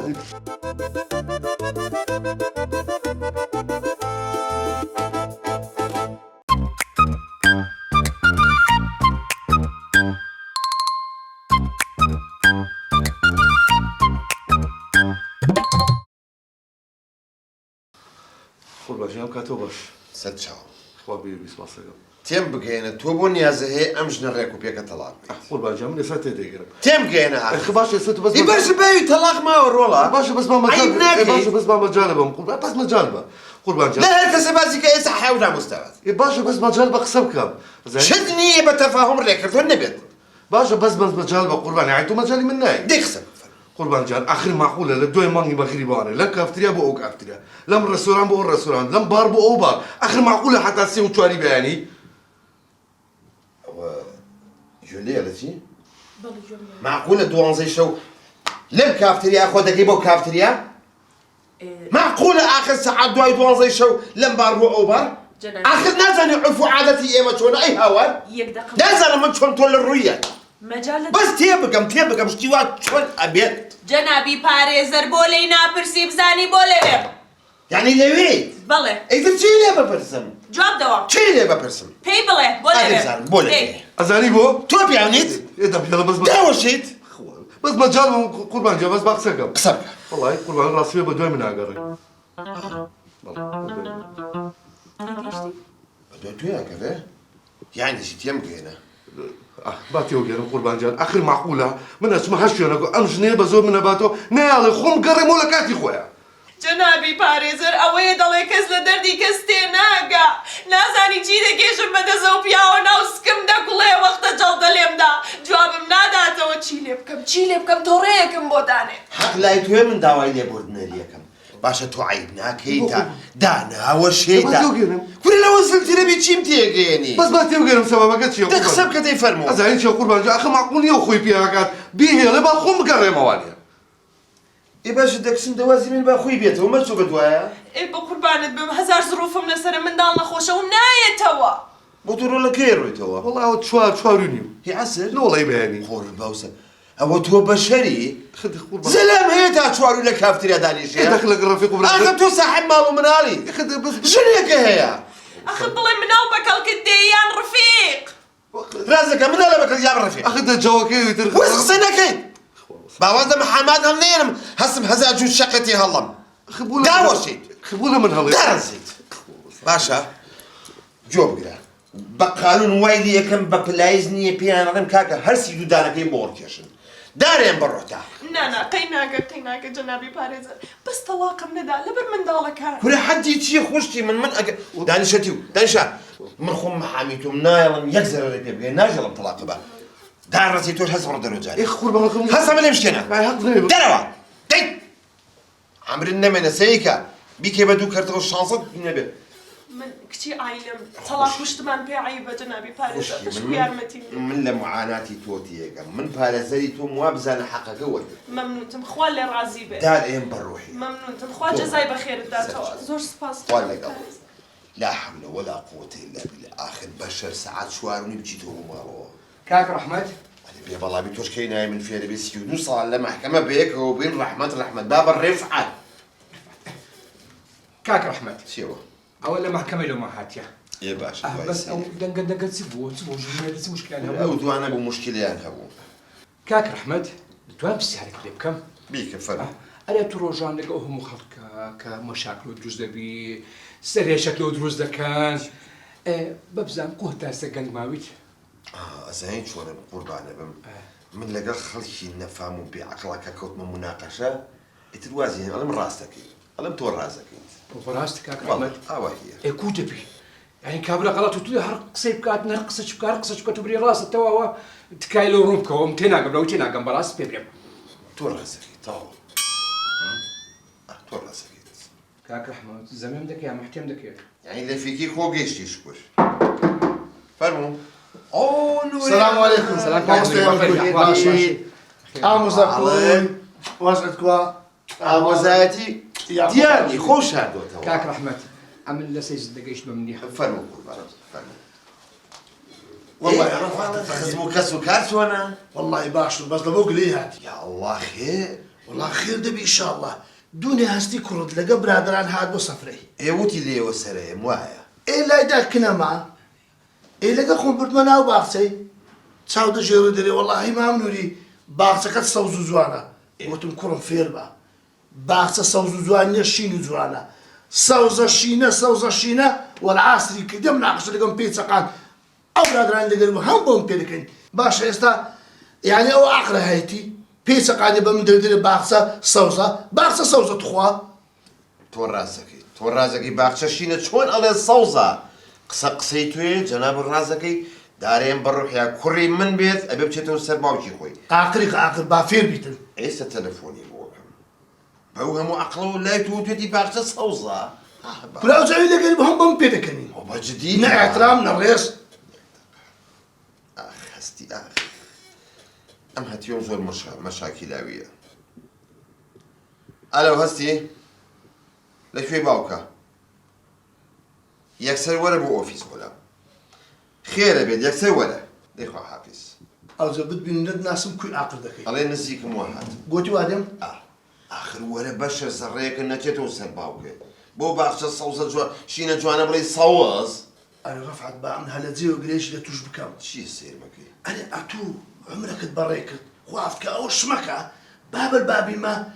خۆ باشی ئەم کاتۆ باش سەد چاو خوا بیر بیسپاسەکەم تێم بگەێنە تۆ بۆ نیازە هەیە ئەم ژنە ڕێک و پێکە تەلاق خۆ باجام من ێستا تێدەگەرم تێم گەێنە باش ێستا تو بەس بەرز بەوی تەلاق ماوە ڕۆڵە باشە بەس باشە بەس مەجالە بم بەس مەجال بە قوربان جان لە هەر کەسە بازی کە ئێستا حەو نامۆستاوات باشە بەس مەجال بە قسە بکەم شت نییە بە تەفاهم ڕێکردن نەبێت باشە بەس مەجال بە قوربان یعنی تۆ مەجالی من نایە دەی قسە قوربان جان آخر معقولە لە دوای مانگی بەغریبانە لە کافتریا بۆ ئەو کافتریا لەم ڕێستۆران بۆ ئەو ڕێستۆران لەم بار بۆ ئەو بار آخر معقولە حتا سێ و چواری بەیانی جولێ لە چی؟ معقولە دوانزەی شەو لەم کافتریا خۆ دەکەی بۆ کافتریا؟ معقولە آخر سەعات دوای دوانزەی شەو لەم بار بۆ ئەو بار؟ آخر نازانی عرف و عادەتی ئێمە چۆنە ئەی هاوار؟ نازانم من چۆن تۆ لە ڕوویە بەس تێ بگەم شتی وا چۆن ئەبێت جەنابی پارێزەر بۆ لێی ناپرسی بزانی بۆ لەوێ یعنی لەوێیت؟ بەڵێ ئەیتر چی لێ بپرسم؟ جواب دەوە چی لێ بپرسم؟ پێی بڵێ بۆ لەوێ بۆ لەوێ ئەزانی بۆ تۆ پیاونیت؟ دەبێڵە بەس داوەشیت؟ بەس مەجال بم قوربان جان بەس با قسەکەم قسە بکە وەڵی قوربان ڕاستی بە دوای من ئاگەڕێ دوای توی ئەگەڕێ؟ یعنی چی تێم گەێنە؟ با تێوەگەرم قوربان جان آخر معقولە من ئەچمە هەر شوێنەکە ئەم ژنێ بە زۆر منەباتەوە نەیاڵێ خۆم گەڕێمەوە لە کاتی خۆیان جەنابی پارێزەر ئەوەیە دەڵێ کەس لە دەردی کەس تێ ناگا نازانی چی دەگێژم بەدەزە و پیاوە ناو سکم دەگوڵێ وەختە جەڵدە لێمدا جوابم ناداتەوە چی لێ بکەم تۆ ڕێیەکم بۆ دانێ حەق لای توێ من داوای لێبوردنەریەکەم باشە تۆ عیب ناکەیتە داناوە شێدا کورە لەوە زلترەبی چیم تێگەێنی بەس با تێوەگەرم سەبابەکە چییە دە قسە بکە دەی فەرموو ئەزانی چیە قوربان جان ئەخە معقول نییە خۆی پێکات بیهێڵێ با خۆم بگەڕێمەوانێ ئی باشە دەکسم دەوازی من با خۆی بێتەوە مەرچوو بەدوایە ئێ بە قوربانت بم هەزار زروفم لەسەر منداڵ نەخۆشەوم نایەتەوە بۆ تۆ ڕۆڵەکەی ڕۆیتەوە وەڵا ئەو چوار و نیو هی عەسر نەوەڵی بەیانی خۆر باوسە ئەوە تۆ بەشەری زەلام هەیە تا چوار و لە کافتریا دانیشەیە دەخل لەگە ڕەفیق و ئاخە تۆ ساحب ماڵ و مناڵی ژنێکە هەیە ئەخە بڵێ مناو بەکەڵکت دێیان ڕفیق رازەکە مناڵە بەکەڵ یان ڕەفیق ئەخە دەجاوەکەی تر وەس قسە نەکەیت باوەز دەمە حاماد هەڵ نێنم هەستم هەزار جوور شەقەتی هەڵم داوەشیت خبوو لە من هەڵێ دارەزیت باشە جۆ بگرە بە قانون وای لێ یەکەم بە پلایز نییە پێیان ئەڵێم کاکە هەرسی دوودانەکەی بۆ ڕکێشن دارێن بڕۆتا نانا قەی ناکە جەنابی پارێزەر بەس تەواقم نەدا لەبەر منداڵەکان کورە حەدی چییە خوشتی من ئەگە دانیشەتی و دانیشە من خۆم مەحامی تۆم نایڵم یەک زەرەرە پێ بگەێ ناژەڵم تەلاقە بە دارڕەتی تۆش هەست بڕۆ دەرەوە ئێ قوربانەکەم هەستە من لێم شتێنە دەرەوە دەی ئەمرن نەمێنە سەیکە بیکێ بە دوو کەرتەوە شانسەت نەبێت من کچی ئایلم تەلاق وشتمان پێ عیبە جەنابی پارێزەر تشکو یارمەتی من لە معاناتی تۆتی یەکەم من پارێزەری تۆم وا بزانە حەقەکە وەرگرت مەمنونتم خوا لێ ڕازی بێ دار ئێم بەڕۆحی مەمنونتم خوا جەزای بەخێرت داتەوە زۆر سپاس خوا لەگەڵ لا حول ولا قوة إلا بالله آخر بشر ساعات شواروني بجيتو مارو کاک ڕەحمەت بێ بەڵامی تۆشکەی نای من فێرە بێ 32 ساڵ لە مەحکەمە بەیەکەوە بین ڕەحمەت بابە ڕێفعات کاک ڕەحمەت چیەوە؟ ئەوە لە مەحکەمەی لەما هاتیە ايه باشا بس او دنقا تسبوا جمله مشكله انا او دوانا بو مشكلة هبو كاك رحمت توام بسيارك لي بكم بيك فرق انا تروجان لقوهم خلق كمشاكل دروز دبي سريع شكله دروز دكان ببزام قوه سكن ماويت أزاين شو أنا قربان بم من لقى خلشي نفهموا بعقلك كوت من مناقشة اتروازي أنا من راسك أنا متور راسك وفراستك كاك والله رحمت هي كوتبي يعني كابلا غلط وتقول هرق سيبكات نرقصش بكارقصش كتبري راس التوا تكايلو روبكا ومتنا قبل وتنا قبل راس بيبرم تور راسك تو تور راسك كاك رحمت زمان دك يا محتم دك يا يعني إذا فيكي خوجيش تشكر فرمو السلام عليكم. سلام ماشي. أموزكم. واسعدكوا. أموزاتي ديالي خوش هادو كاك رحمت عمل لا سيز دقيش بمنيح فرمو قربان فرمو والله يا رفع خزمو كاسو كاسو أنا والله باشا بس لبوق لي هاتي يا الله خير والله خير دبي إن شاء الله دوني هستي كرد لقى برادران هاد وصفري يوتي لي وسري موايا إلا إذا كنا معه إلا لقى خون برتمنا وباقسي تساود جيرو دري والله ما منوري باقسي كت صوزو زوانا وتم كرم فيربا باقسي صوزو زوانا شينو زوانا صوزا شينا والعصري كده مناقش لقى بيتزا قان أو برادران لقى هم بوم بيركن باش استا يعني أو عقل هايتي بيتزا قان يبقى من دري باقسي صوزا تخوا تور رازكي باقشة شينة شون على الصوزة قصيتوي جناب الرازكي دارين بروح يا كوري من بيت أبي بتشتو سر باوشي خوي آخر بافير بيتن إيش تلفوني بوكم بوهم عقله لا توتي باقشة صوزة كلا أزعي لك هم بوم بيركنين وما جديد نا احترام الرئيس هستي أم هتيوم زور مشاكلاوية ألو هستي لشوي باوكا يكسر ولا بو أوفيس ولا خير بيد يكسر ولا ديخوا حافظ أرجو بد بين ند ناسم كل عقل ذكي الله ينسيكم واحد قوتي وادم آخر ولا بشر سريك النتيجة وسر باوكا بو باقش الصوصة شينا جوانا بلي صوص أنا رفعت بقى من هالزي وقليش لا توش بكم شي يصير مكي أنا أتو عمرك تبريك خوافك أو شمكة باب البابي ما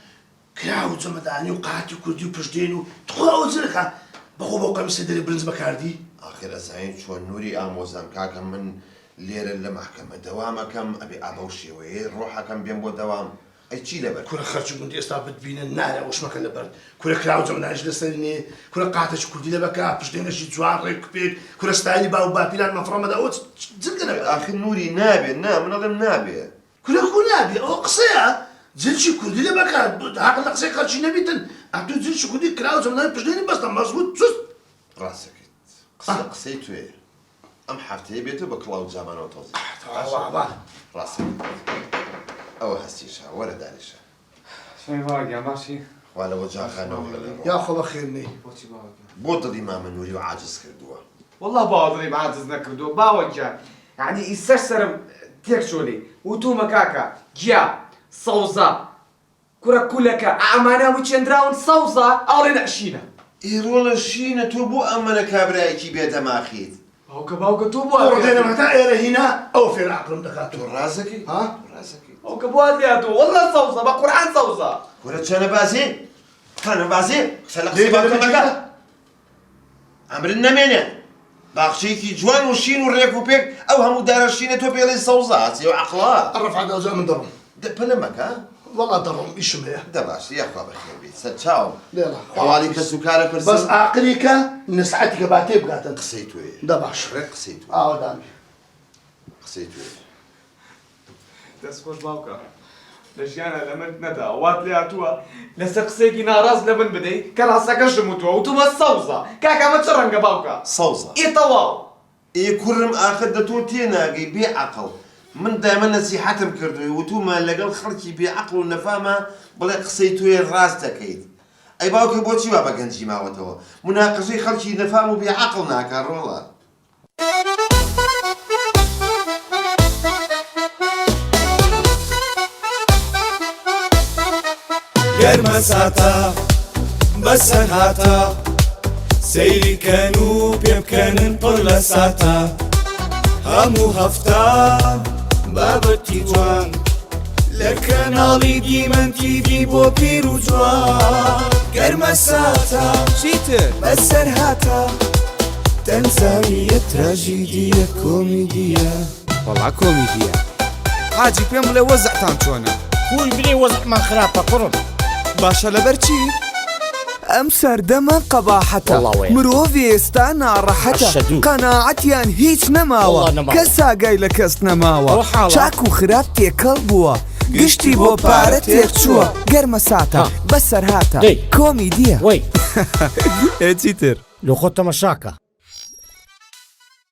كراو زمداني وقعتي كردي وبشدينو تخوا زلكا بخو بوقع مسدري برنز بكاردي آخر أزعين شو نوري آموزان كاكا من ليرة المحكمة دوامكم أبي أبوشي وين روحكم بينبو دوام أي شي لبر كل خرج من دي استابت بين النار وشمك لبرد كل كراو زمداني جلسني كل قعتش كردي لبكا بشدينا شي جوان ريك بيك كل ستايلي باو بابيلان مفرمة داوت زلكنا آخر نوري نابي نعم نظم نابي كل نابي أو قصية زلشي كردي لبكا هاك القصية خرجي نبيتن أتو زلشي كردي كراو زمداني بشديني بس مظبوط راسك قصيتو ايه ام حفتي بيتو بكلاود زمان وتوزي راسك او هستيشها ولا داريشها شوي باقي ماشي ولا وجه خانو يا أخو بخيرني بود الإمام النوري وعاجز كردوه والله باضري بعجز نكردو باوجه يعني يسرسر تيرشولي وتو مكاكا جيا صوزا كرة كلك أمانة وتشندراون صوزا أولين عشينا إيرولا شينا توبو أمنا كابرايكي بيتا ماخيت باوكا توبو وردينا متى إيرا هنا أو في العقل دكاتو راسكي ها راسكي باوكا بوادياتو والله صوزا بقرآن صوزا كرة شانا بازي كان بازي سلق سيباكو مكا عمر النمينة باقشيكي جوان وشين وريكو بيك أو همو دار الشينة تو بيلي صوزات يو عقلات الرفع دوزا من درهم بنا مكا والله درهم إيش مية دباش يا أخوة بخير بيت ستشاو لا حوالي كسكارة برسل بس عقليك نسعتك باتي بقاتن قصيتو ايه دباش قصيتو دامي قصيتو ايه تسكر باوكا لجيانا لمن ندى واتلياتوا لسقسيكي ناراز لمن بدي كان سكش متوا وتما الصوزة كاكا ما تشرنقا باوكا صوزة إيه طواو إيه كرم آخر دتو تيناقي بعقل من دائما نصيحتهم كردو وتوما لقل خلقي بعقل ونفامة بلا قصيتو الراس تكيد أي باوكي بوتشي بابا كنجي ما وتوا مناقشي خلقي نفامو بعقل ناكر والله گەرمە ساتە بەسەر هاتە سەیریکەن و پێ بکەنن پڕ لە ساتە هەموو هەفتە بابەتی جوان لە کەناڵی دیمەن تیڤی بۆ پیر و جوان گەرمە ساتە چیتر؟ بەسەر هاتە تەنزانیە تراژیدیە کۆمیدیە وەڵا کۆمیدیە حاجی پێم بڵێ وەزعتان چۆنە؟ خۆی بری وەزعمان خراپە کوڕم. باشە لەبەر چی؟ ئەم سەردەمە قەباحەتە مرۆڤ ئێستا ناڕەحەتە قەناعەتیان هیچ نەماوە کەس ئاگای لە کەس نەماوە چاک و خراپ تێکەڵ بووە گشتی بۆ پارە تێکچووە گەرمە ساتە بەسەر هاتە کۆمیدیە وەی چیتر؟ لە خۆ تەمەشاکە.